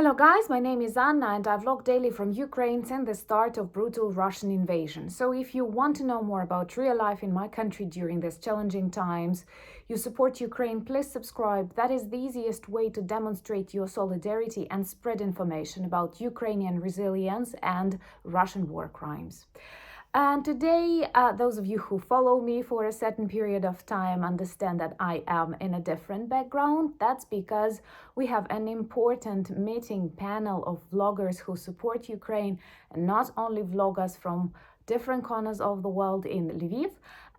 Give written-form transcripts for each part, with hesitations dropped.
Hello guys, my name is Anna and I vlog daily from Ukraine since the start of brutal Russian invasion. So if you want to know more about real life in my country during these challenging times, you support Ukraine, please subscribe. That is the easiest way to demonstrate your solidarity and spread information about Ukrainian resilience and Russian war crimes. And today, those of you who follow me for a certain period of time understand that I am in a different background. That's because we have an important meeting panel of vloggers who support Ukraine, and not only vloggers from different corners of the world in Lviv.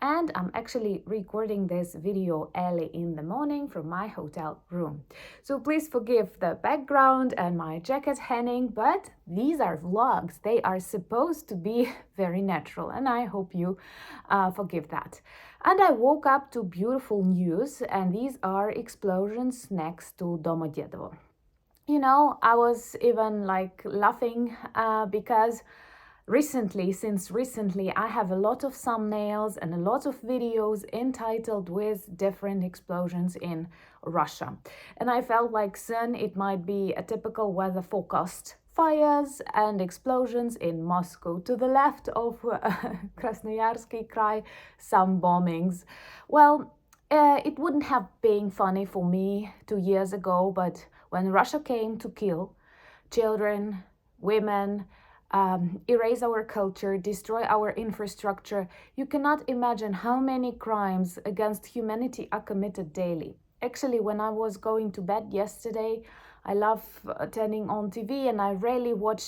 And I'm actually recording this video early in the morning from my hotel room. So please forgive the background and my jacket hanging, but these are vlogs. They are supposed to be very natural, and I hope you forgive that. And I woke up to beautiful news, and these are explosions next to DOMODEDOVO. You know, I was even laughing because since recently, I have a lot of thumbnails and a lot of videos entitled with different explosions in Russia. And I felt like soon it might be a typical weather forecast. Fires and explosions in Moscow. To the left of Krasnoyarsky Krai, some bombings. Well, it wouldn't have been funny for me 2 years ago, but when Russia came to kill children, women, erase our culture, destroy our infrastructure, you cannot imagine how many crimes against humanity are committed daily. Actually, when I was going to bed yesterday, I love turning on TV and I rarely watch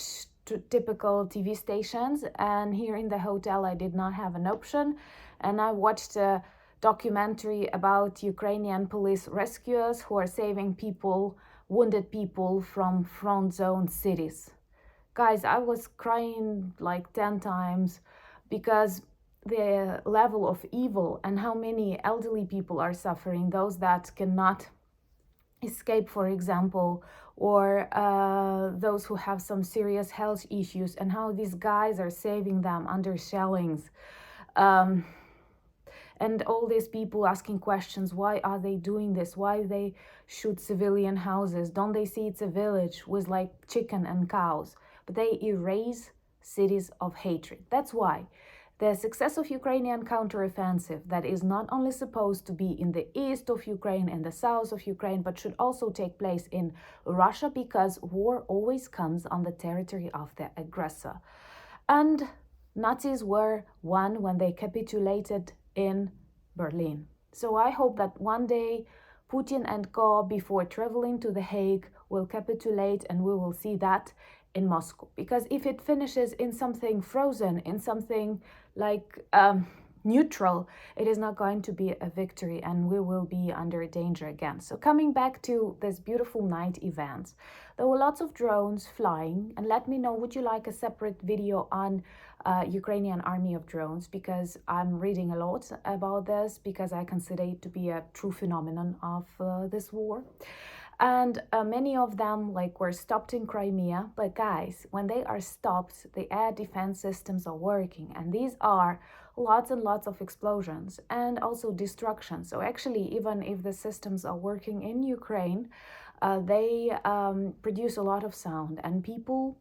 typical TV stations. And here in the hotel, I did not have an option. And I watched a documentary about Ukrainian police rescuers who are saving people, wounded people from front zone cities. Guys, I was crying like 10 times because the level of evil and how many elderly people are suffering, those that cannot escape, for example, or those who have some serious health issues, and how these guys are saving them under shellings. And all these people asking questions, why are they doing this? Why they shoot civilian houses? Don't they see it's a village with like chicken and cows? But they erase cities of hatred. That's why the success of Ukrainian counteroffensive, that is not only supposed to be in the east of Ukraine and the south of Ukraine, but should also take place in Russia, because war always comes on the territory of the aggressor. And Nazis were won when they capitulated in Berlin. So I hope that one day Putin and co, before traveling to The Hague, will capitulate and we will see that in Moscow. Because if it finishes in something frozen, in something like neutral, it is not going to be a victory and we will be under danger again. So coming back to this beautiful night events, there were lots of drones flying, and let me know, would you like a separate video on Ukrainian army of drones, because I'm reading a lot about this, because I consider it to be a true phenomenon of this war. And many of them were stopped in Crimea. But guys, when they are stopped, the air defense systems are working, and these are lots and lots of explosions and also destruction. So actually, even if the systems are working in Ukraine, they produce a lot of sound and people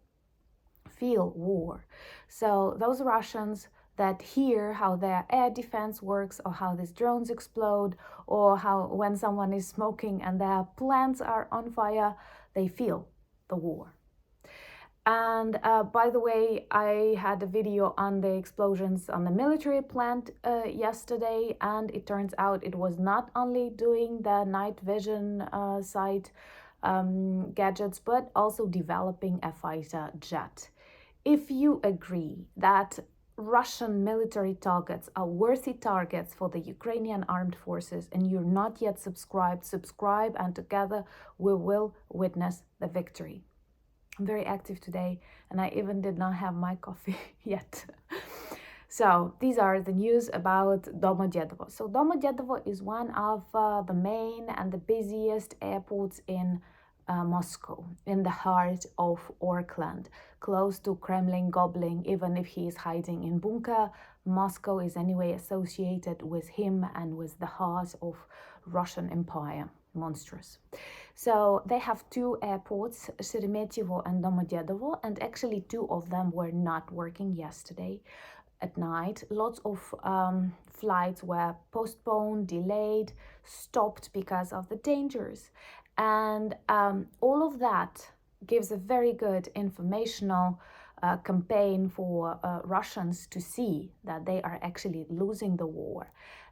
feel war. So those Russians that hear how their air defense works, or how these drones explode, or how when someone is smoking and their plants are on fire, they feel the war. And by the way, I had a video on the explosions on the military plant yesterday, and it turns out it was not only doing the night vision sight gadgets, but also developing a fighter jet. If you agree that Russian military targets are worthy targets for the Ukrainian armed forces and you're not yet subscribed, subscribe, and together we will witness the victory. I'm very active today and I even did not have my coffee yet. So these are the news about DOMODEDOVO. So DOMODEDOVO is one of the main and the busiest airports in Moscow, in the heart of Orkland, close to Kremlin Goblin. Even if he is hiding in bunker, Moscow is anyway associated with him and with the heart of Russian Empire. Monstrous. So they have two airports, Sheremetyevo and Domodedovo, and actually two of them were not working yesterday at night. Lots of flights were postponed, delayed, stopped because of the dangers. And all of that gives a very good informational campaign for Russians to see that they are actually losing the war.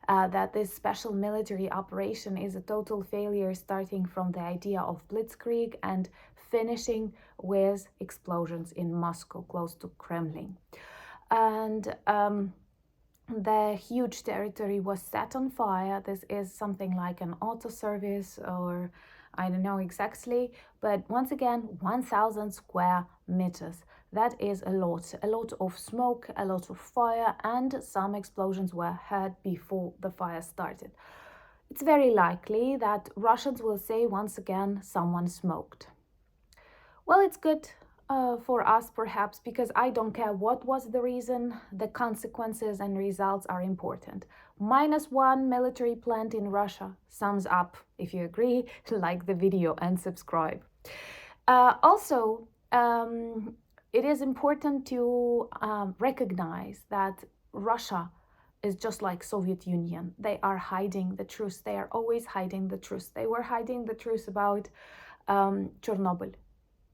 That this special military operation is a total failure, starting from the idea of blitzkrieg and finishing with explosions in Moscow, close to Kremlin. And the huge territory was set on fire. This is something like an auto service, or I don't know exactly, but once again, 1,000 square meters. That is a lot of smoke, a lot of fire, and some explosions were heard before the fire started. It's very likely that Russians will say once again, someone smoked. Well, it's good for us, perhaps, because I don't care what was the reason, the consequences and results are important. -1 military plant in Russia sums up. If you agree, like the video and subscribe. Also, it is important to recognize that Russia is just like Soviet Union. They are hiding the truth. They are always hiding the truth. They were hiding the truth about Chernobyl,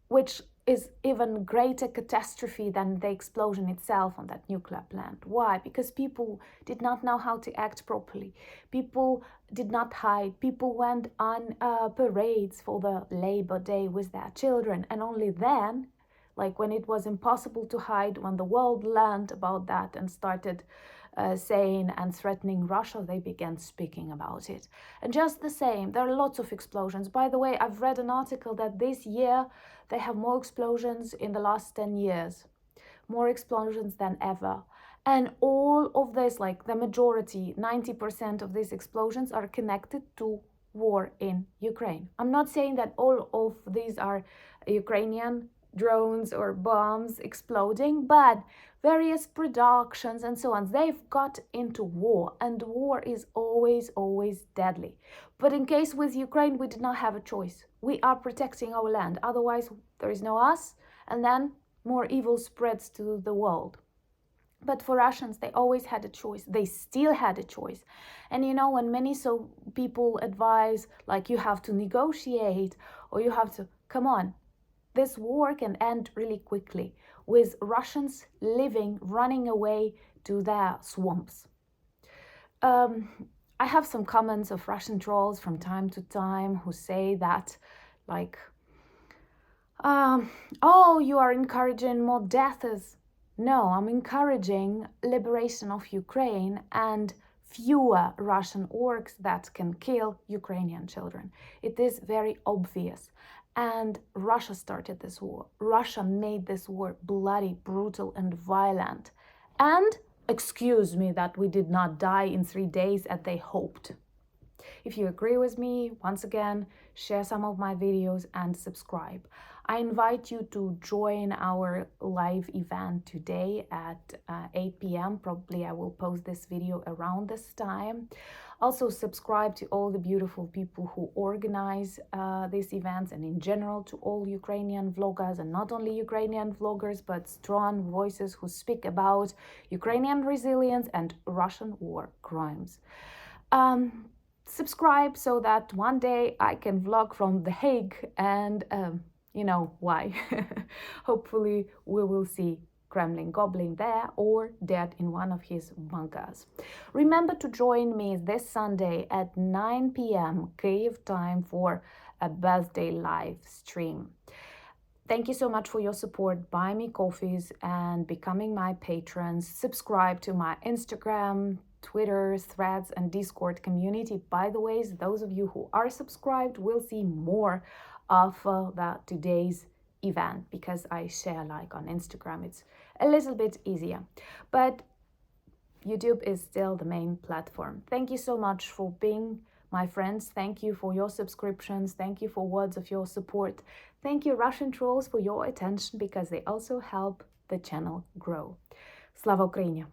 which is even greater catastrophe than the explosion itself on that nuclear plant. Why? Because people did not know how to act properly. People did not hide. People went on parades for the Labor Day with their children. And only then, like when it was impossible to hide, when the world learned about that and started saying and threatening Russia, they began speaking about it. And just the same, there are lots of explosions. By the way, I've read an article that this year they have more explosions in the last 10 years, more explosions than ever. And all of this, like the majority, 90% of these explosions are connected to war in Ukraine. I'm not saying that all of these are Ukrainian drones or bombs exploding, but various productions and so on, they've got into war, and war is always deadly. But in case with Ukraine, we did not have a choice. We are protecting our land, otherwise there is no us, and then more evil spreads to the world. But for Russians, they always had a choice. They still had a choice. And you know, when many people advise, like, you have to negotiate, or you have to, come on, this war can end really quickly, with Russians running away to their swamps. I have some comments of Russian trolls from time to time who say that, like, oh, you are encouraging more deaths. No, I'm encouraging liberation of Ukraine and fewer Russian orcs that can kill Ukrainian children. It is very obvious. And Russia started this war. Russia made this war bloody, brutal, and violent. And excuse me that we did not die in 3 days as they hoped. If you agree with me, once again, share some of my videos and subscribe. I invite you to join our live event today at 8 p.m. Probably I will post this video around this time. Also, subscribe to all the beautiful people who organize these events, and in general to all Ukrainian vloggers, and not only Ukrainian vloggers, but strong voices who speak about Ukrainian resilience and Russian war crimes. Subscribe so that one day I can vlog from The Hague, and you know why. Hopefully we will see Kremlin goblin there or dead in one of his bunkers. Remember to join me this Sunday at 9 p.m. Kyiv time for a birthday live stream. Thank you so much for your support. Buy me coffees and becoming my patrons. Subscribe to my Instagram, Twitter, Threads, and Discord community. By the way, those of you who are subscribed will see more of today's event, because I share, like, on Instagram. It's a little bit easier, but YouTube is still the main platform. Thank you so much for being my friends. Thank you for your subscriptions. Thank you for words of your support. Thank you, Russian trolls, for your attention, because they also help the channel grow. Slava Ukraini!